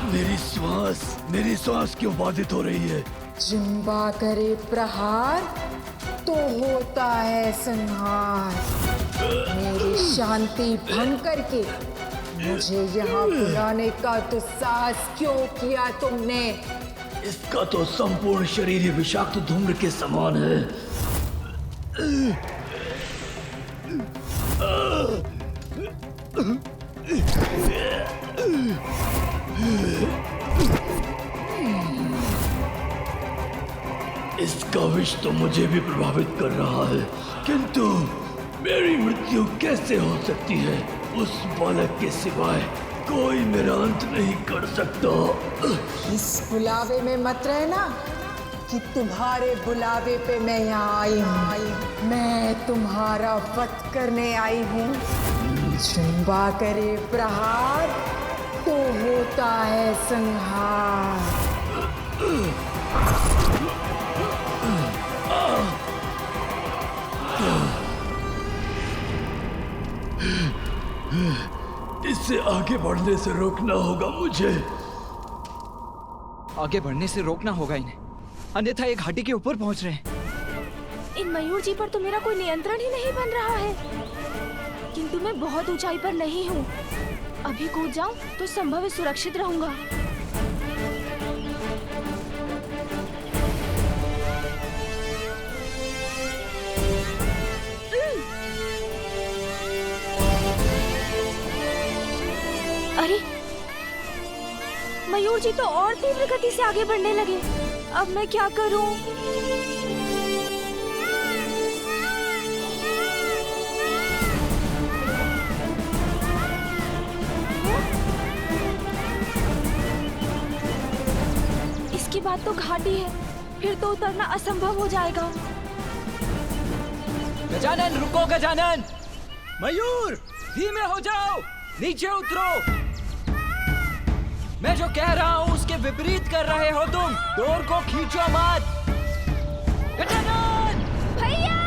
मेरी श्वास क्यों बाधित हो रही है? जिम्बा करे प्रहार तो होता है संहार। मेरी शांति भंग करके मुझे यहाँ बुलाने का दुस्साहस क्यों किया तुमने? इसका तो संपूर्ण शरीर ही विषाक्त धूम्र के समान है। इसका विष तो मुझे भी प्रभावित कर रहा है, किंतु मेरी मृत्यु कैसे हो सकती है? उस बालक के सिवाय कोई मेरा अंत नहीं कर सकता। इस बुलावे में मत रहना कि तुम्हारे बुलावे पे मैं यहाँ आई हूँ। मैं तुम्हारा वध करने आई हूँ। जिम्बा करे प्रहार तो होता है संहार। इससे आगे बढ़ने से रोकना होगा मुझे। आगे बढ़ने से रोकना होगा इन्हें, अन्यथा ये घाटी के ऊपर पहुंच रहे हैं। इन मयूर जी पर तो मेरा कोई नियंत्रण ही नहीं बन रहा है, किंतु मैं बहुत ऊंचाई पर नहीं हूँ। अभी कूद जाऊं तो संभव है सुरक्षित रहूंगा। अरे मयूर जी तो और तीव्र गति से आगे बढ़ने लगे। अब मैं क्या करूं? इसकी बात तो घाटी है, फिर तो उतरना असंभव हो जाएगा। गजानन रुको, गजानन! मयूर धीमे हो जाओ, नीचे उतरो। मैं जो कह रहा हूँ उसके विपरीत कर रहे हो तुम। डोर को खींचो मत। गजानन! भैया!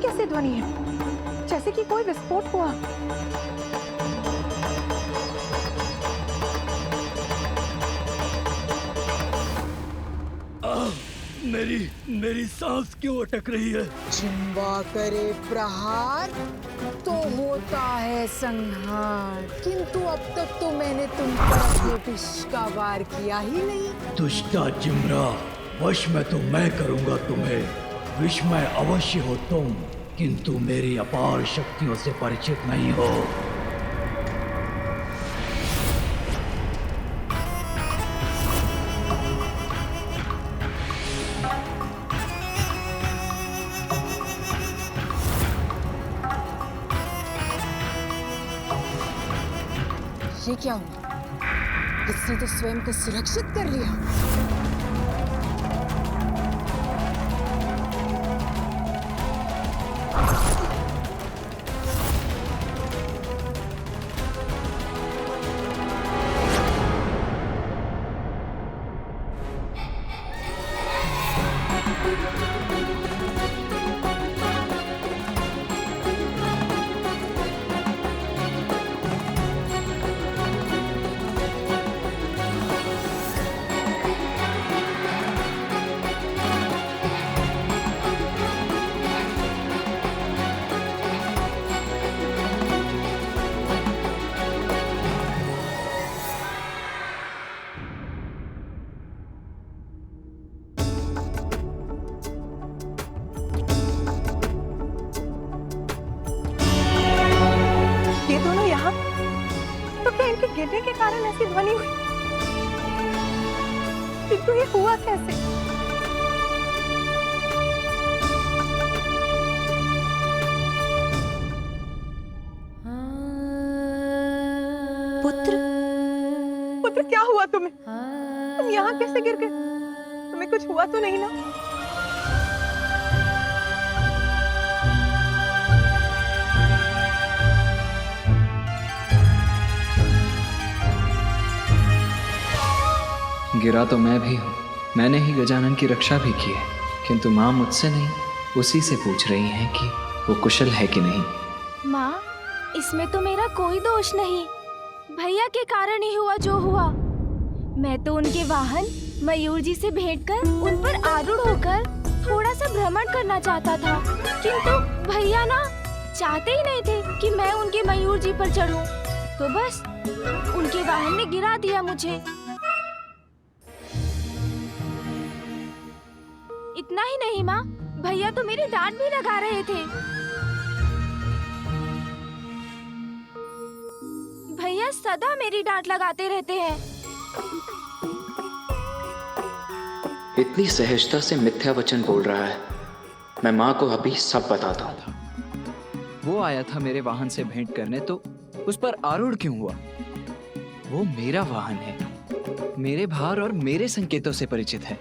कैसे ध्वनि है? जैसे कि कोई विस्फोट हुआ। मेरी सांस क्यों अटक रही है? जिम्बा करे प्रहार तो होता है संहार। किंतु अब तक तो मैंने तुम पर विष का वार किया ही नहीं। दुष्टा जिम्रा, वश में तो मैं करूंगा तुम्हें। विस्मय अवश्य हो तुम, किंतु मेरी अपार शक्तियों से परिचित नहीं हो। ये क्या हुआ? इसने तो स्वयं को सुरक्षित कर लिया। के गिरने के कारण ऐसी ध्वनि हुई, किंतु ये हुआ कैसे? पुत्र क्या हुआ तुम्हें? तुम यहाँ कैसे गिर गए? तुम्हें कुछ हुआ तो नहीं ना? गिरा तो मैं भी हूँ, मैंने ही गजानन की रक्षा भी की है, किंतु माँ मुझसे नहीं उसी से पूछ रही हैं कि वो कुशल है कि नहीं। माँ, इसमें तो मेरा कोई दोष नहीं, भैया के कारण ही हुआ जो हुआ। मैं तो उनके वाहन मयूर जी से भेंट कर उन पर आरूढ़ होकर थोड़ा सा भ्रमण करना चाहता था, किंतु भैया ना चाहते ही नहीं थे कि मैं उनके मयूर जी पर चढ़ूं, तो बस उनके वाहन ने गिरा दिया मुझे। इतना ही नहीं माँ, भैया तो मेरी डांट भी लगा रहे थे। भैया सदा मेरी डांट लगाते रहते हैं। इतनी सहजता से मिथ्या वचन बोल रहा है। मैं माँ को अभी सब बताता हूँ। वो आया था मेरे वाहन से भेंट करने, तो उस पर आरूढ़ क्यों हुआ? वो मेरा वाहन है, मेरे भार और मेरे संकेतों से परिचित है।